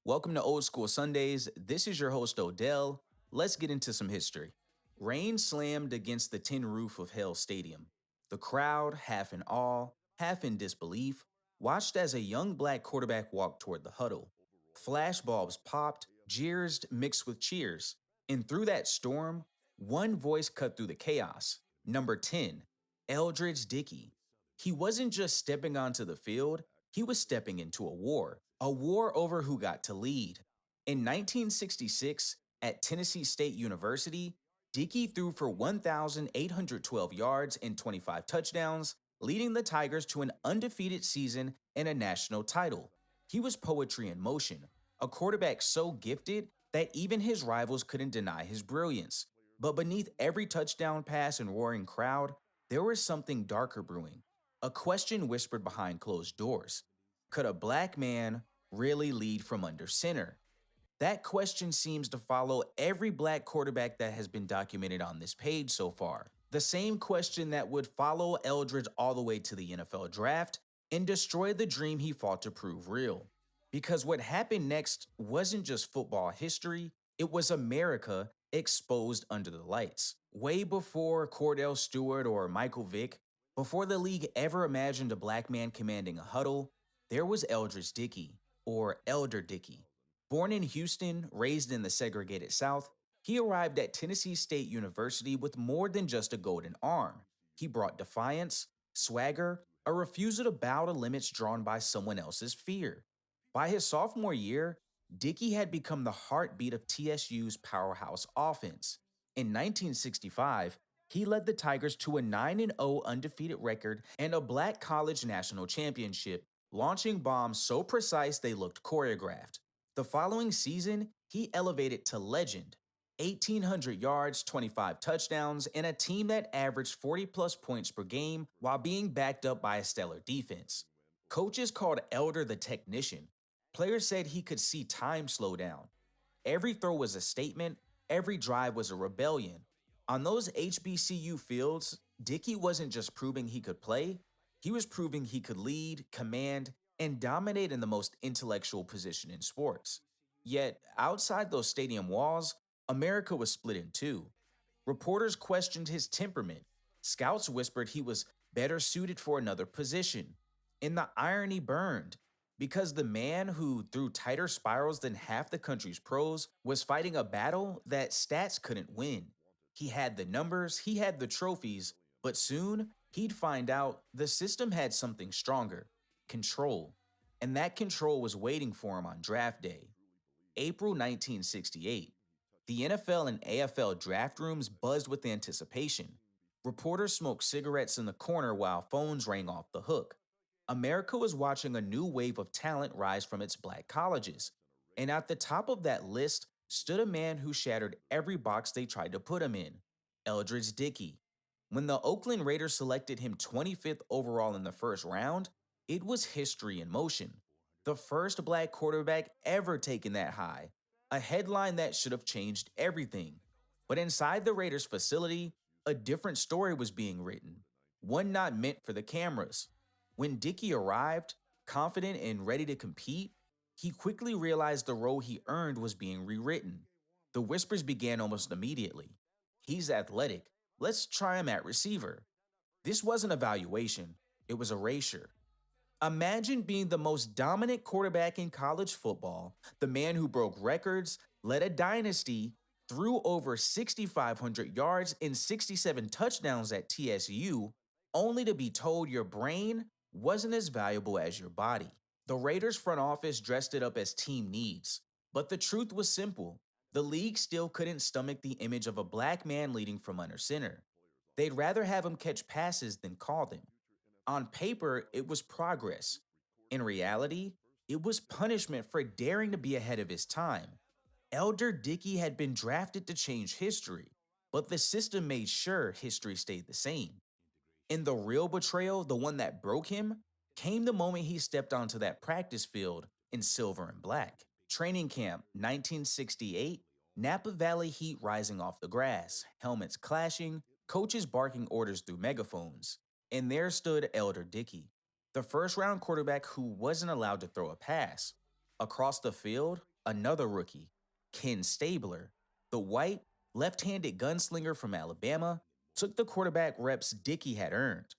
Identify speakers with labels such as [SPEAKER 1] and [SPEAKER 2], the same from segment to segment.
[SPEAKER 1] Welcome to Old School Sundays. This is your host, Odell. Let's get into some history. Rain slammed against the tin roof of Hell Stadium. The crowd, half in awe, half in disbelief, watched as a young black quarterback walked toward the huddle. Flashbulbs popped, jeers mixed with cheers. And through that storm, one voice cut through the chaos. Number 10, Eldridge Dickey. He wasn't just stepping onto the field, he was stepping into a war over who got to lead. In 1966, at Tennessee State University, Dickey threw for 1,812 yards and 25 touchdowns, leading the Tigers to an undefeated season and a national title. He was poetry in motion, a quarterback so gifted that even his rivals couldn't deny his brilliance. But beneath every touchdown pass and roaring crowd, there was something darker brewing, a question whispered behind closed doors. Could a black man really lead from under center? That question seems to follow every black quarterback that has been documented on this page so far. The same question that would follow Eldridge all the way to the NFL draft and destroy the dream he fought to prove real. Because what happened next wasn't just football history, it was America exposed under the lights. Way before Cordell Stewart or Michael Vick, before the league ever imagined a black man commanding a huddle, there was Eldridge Dickey, or Elder Dickey. Born in Houston, raised in the segregated South, he arrived at Tennessee State University with more than just a golden arm. He brought defiance, swagger, a refusal to bow to limits drawn by someone else's fear. By his sophomore year, Dickey had become the heartbeat of TSU's powerhouse offense. In 1965, he led the Tigers to a 9-0 undefeated record and a black college national championship, launching bombs so precise they looked choreographed. The following season, he elevated to legend. 1,800 yards, 25 touchdowns, and a team that averaged 40-plus points per game while being backed up by a stellar defense. Coaches called Elder the technician. Players said he could see time slow down. Every throw was a statement, every drive was a rebellion. On those HBCU fields, Dickey wasn't just proving he could play, he was proving he could lead, command, and dominate in the most intellectual position in sports. Yet, outside those stadium walls, America was split in two. Reporters questioned his temperament. Scouts whispered he was better suited for another position. And the irony burned, because the man who threw tighter spirals than half the country's pros was fighting a battle that stats couldn't win. He had the numbers, he had the trophies, but soon he'd find out the system had something stronger: control. And that control was waiting for him on draft day. April 1968. The NFL and AFL draft rooms buzzed with anticipation. Reporters smoked cigarettes in the corner while phones rang off the hook. America was watching a new wave of talent rise from its black colleges. And at the top of that list stood a man who shattered every box they tried to put him in: Eldridge Dickey. When the Oakland Raiders selected him 25th overall in the first round, it was history in motion. The first black quarterback ever taken that high, a headline that should have changed everything. But inside the Raiders facility, a different story was being written, one not meant for the cameras. When Dickey arrived, confident and ready to compete, he quickly realized the role he earned was being rewritten. The whispers began almost immediately. He's athletic. Let's try him at receiver. This wasn't evaluation, it was erasure. Imagine being the most dominant quarterback in college football, the man who broke records, led a dynasty, threw over 6,500 yards and 67 touchdowns at TSU, only to be told your brain wasn't as valuable as your body. The Raiders front office dressed it up as team needs, but the truth was simple. The league still couldn't stomach the image of a black man leading from under center. They'd rather have him catch passes than call them. On paper, it was progress. In reality, it was punishment for daring to be ahead of his time. Elder Dickey had been drafted to change history, but the system made sure history stayed the same. And the real betrayal, the one that broke him, came the moment he stepped onto that practice field in silver and black. Training camp, 1968, Napa Valley heat rising off the grass, helmets clashing, coaches barking orders through megaphones. And there stood Elder Dickey, the first round quarterback who wasn't allowed to throw a pass. Across the field, Another rookie, Ken Stabler, the white, left handed gunslinger from Alabama, took the quarterback reps Dickey had earned.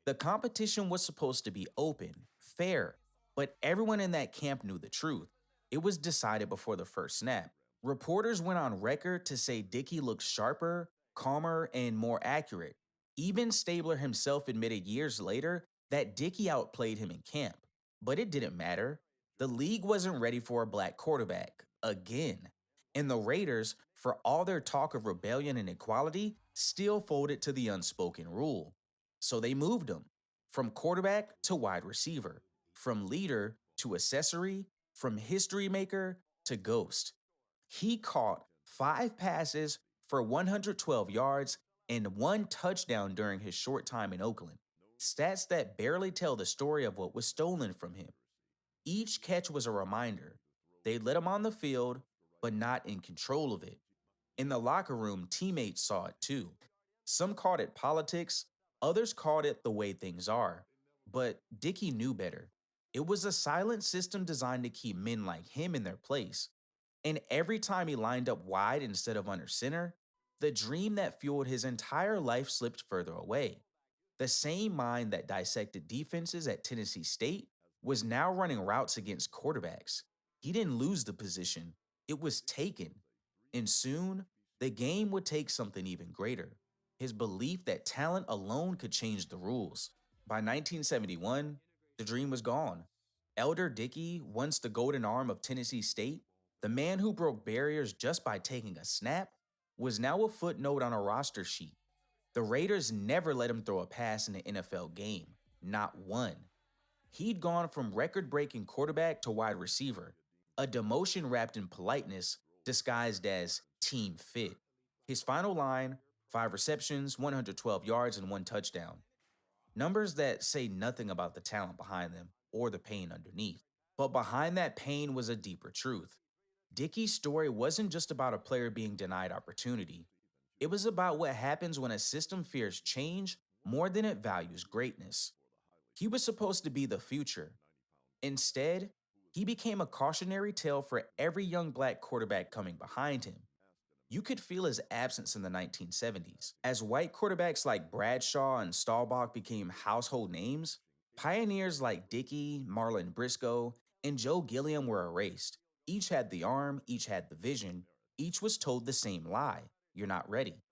[SPEAKER 1] The competition was supposed to be open, fair, but everyone in that camp knew the truth. It was decided before the first snap. Reporters went on record to say Dickey looked sharper, calmer, and more accurate. Even Stabler himself admitted years later that Dickey outplayed him in camp. But it didn't matter. The league wasn't ready for a black quarterback, again. And the Raiders, for all their talk of rebellion and equality, still folded to the unspoken rule. So they moved him from quarterback to wide receiver, from leader to accessory, from history maker to ghost. He caught 5 passes for 112 yards and 1 touchdown during his short time in Oakland. Stats that barely tell the story of what was stolen from him. Each catch was a reminder. They let him on the field, but not in control of it. In the locker room, teammates saw it too. Some called it politics, others called it the way things are. But Dickey knew better. It was a silent system designed to keep men like him in their place. And every time he lined up wide instead of under center, the dream that fueled his entire life slipped further away. The same mind that dissected defenses at Tennessee State was now running routes against quarterbacks. He didn't lose the position, it was taken. And soon, the game would take something even greater: his belief that talent alone could change the rules. By 1971, the dream was gone. Elder Dickey, once the golden arm of Tennessee State, the man who broke barriers just by taking a snap, was now a footnote on a roster sheet. The Raiders never let him throw a pass in an NFL game, not one. He'd gone from record breaking quarterback to wide receiver, a demotion wrapped in politeness disguised as team fit. His final line: 5 receptions, 112 yards, and 1 touchdown. Numbers that say nothing about the talent behind them or the pain underneath. But behind that pain was a deeper truth. Dickey's story wasn't just about a player being denied opportunity. It was about what happens when a system fears change more than it values greatness. He was supposed to be the future. Instead, he became a cautionary tale for every young black quarterback coming behind him. You could feel his absence in the 1970s. As white quarterbacks like Bradshaw and Staubach became household names, pioneers like Dickey, Marlon Briscoe, and Joe Gilliam were erased. Each had the arm, each had the vision, each was told the same lie: you're not ready.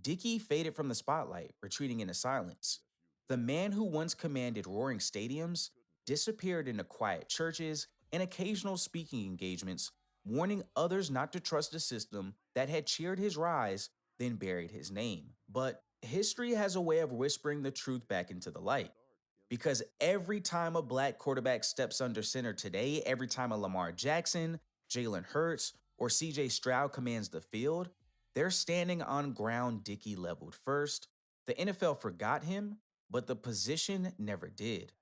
[SPEAKER 1] Dickey faded from the spotlight, retreating into silence. The man who once commanded roaring stadiums disappeared into quiet churches and occasional speaking engagements, warning others not to trust a system that had cheered his rise, then buried his name. But history has a way of whispering the truth back into the light. Because every time a black quarterback steps under center today, every time a Lamar Jackson, Jalen Hurts, or CJ Stroud commands the field, they're standing on ground Dickey leveled first. The NFL forgot him, but the position never did.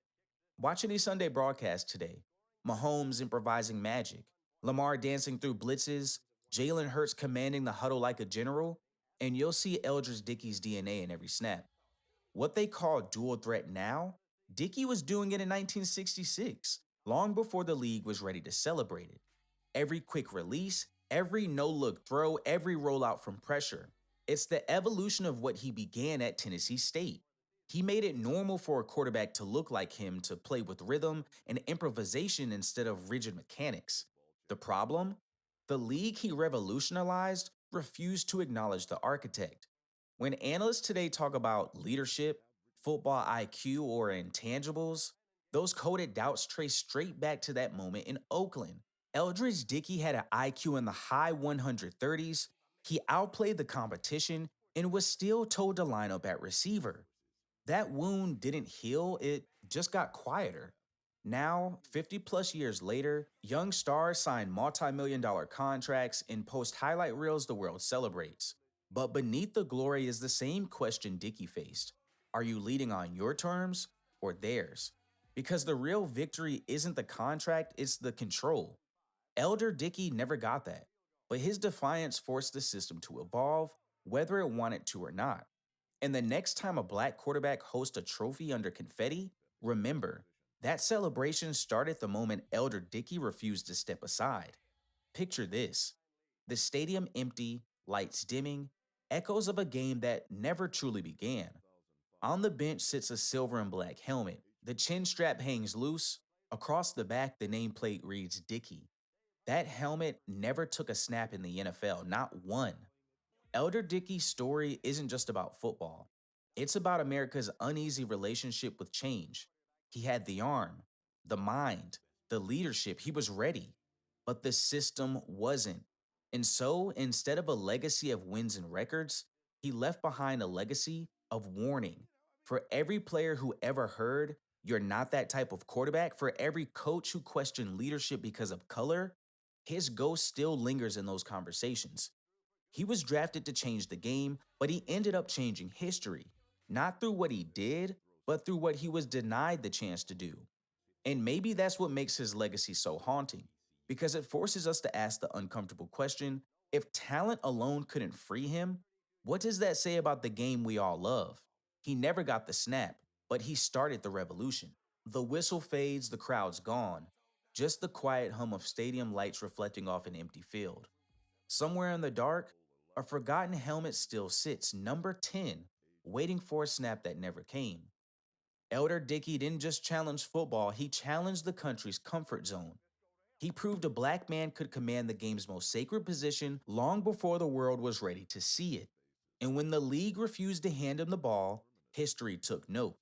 [SPEAKER 1] Watch any Sunday broadcast today: Mahomes improvising magic, Lamar dancing through blitzes, Jalen Hurts commanding the huddle like a general, and you'll see Eldridge Dickey's DNA in every snap. What they call dual threat now, Dickey was doing it in 1966, long before the league was ready to celebrate it. Every quick release, every no look throw, every rollout from pressure. It's the evolution of what he began at Tennessee State. He made it normal for a quarterback to look like him, to play with rhythm and improvisation instead of rigid mechanics. The problem? The league he revolutionized refused to acknowledge the architect. When analysts today talk about leadership, football IQ, or intangibles, those coded doubts trace straight back to that moment in Oakland. Eldridge Dickey had an IQ in the high 130s. He outplayed the competition and was still told to line up at receiver. That wound didn't heal, it just got quieter. Now, 50 plus years later, young stars sign multi million dollar contracts and post highlight reels the world celebrates. But beneath the glory is the same question Dickey faced: are you leading on your terms or theirs? Because the real victory isn't the contract, it's the control. Elder Dickey never got that, but his defiance forced the system to evolve, whether it wanted to or not. And the next time a black quarterback hosts a trophy under confetti, remember, that celebration started the moment Elder Dickey refused to step aside. Picture this: the stadium empty, lights dimming, echoes of a game that never truly began. On the bench sits a silver and black helmet. The chin strap hangs loose. Across the back, the nameplate reads Dickey. That helmet never took a snap in the NFL, not one. Elder Dickey's story isn't just about football. It's about America's uneasy relationship with change. He had the arm, the mind, the leadership. He was ready, but the system wasn't. And so, instead of a legacy of wins and records, he left behind a legacy of warning. For every player who ever heard, "You're not that type of quarterback," for every coach who questioned leadership because of color, his ghost still lingers in those conversations. He was drafted to change the game, but he ended up changing history, not through what he did, but through what he was denied the chance to do. And maybe that's what makes his legacy so haunting, because it forces us to ask the uncomfortable question: if talent alone couldn't free him, what does that say about the game we all love? He never got the snap, but he started the revolution. The whistle fades, the crowd's gone. Just the quiet hum of stadium lights reflecting off an empty field. Somewhere in the dark, a forgotten helmet still sits, number 10, waiting for a snap that never came. Elder Dickey didn't just challenge football, he challenged the country's comfort zone. He proved a black man could command the game's most sacred position long before the world was ready to see it. And when the league refused to hand him the ball, history took note.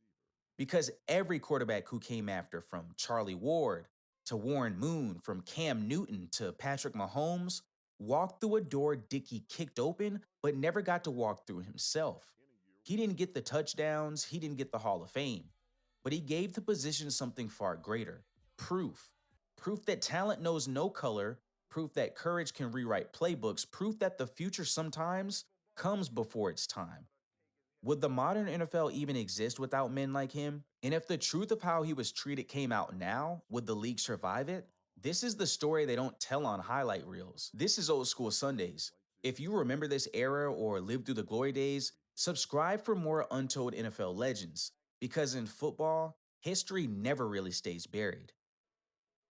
[SPEAKER 1] Because every quarterback who came after, from Charlie Ward to Warren Moon, from Cam Newton to Patrick Mahomes, walked through a door Dickey kicked open but never got to walk through himself. He didn't get the touchdowns, he didn't get the Hall of Fame, but he gave the position something far greater: proof. Proof that talent knows no color, proof that courage can rewrite playbooks, proof that the future sometimes comes before its time. Would the modern NFL even exist without men like him? And if the truth of how he was treated came out now, would the league survive it? This is the story they don't tell on highlight reels. This is Old School Sundays. If you remember this era or lived through the glory days, subscribe for more untold NFL legends. Because in football, history never really stays buried.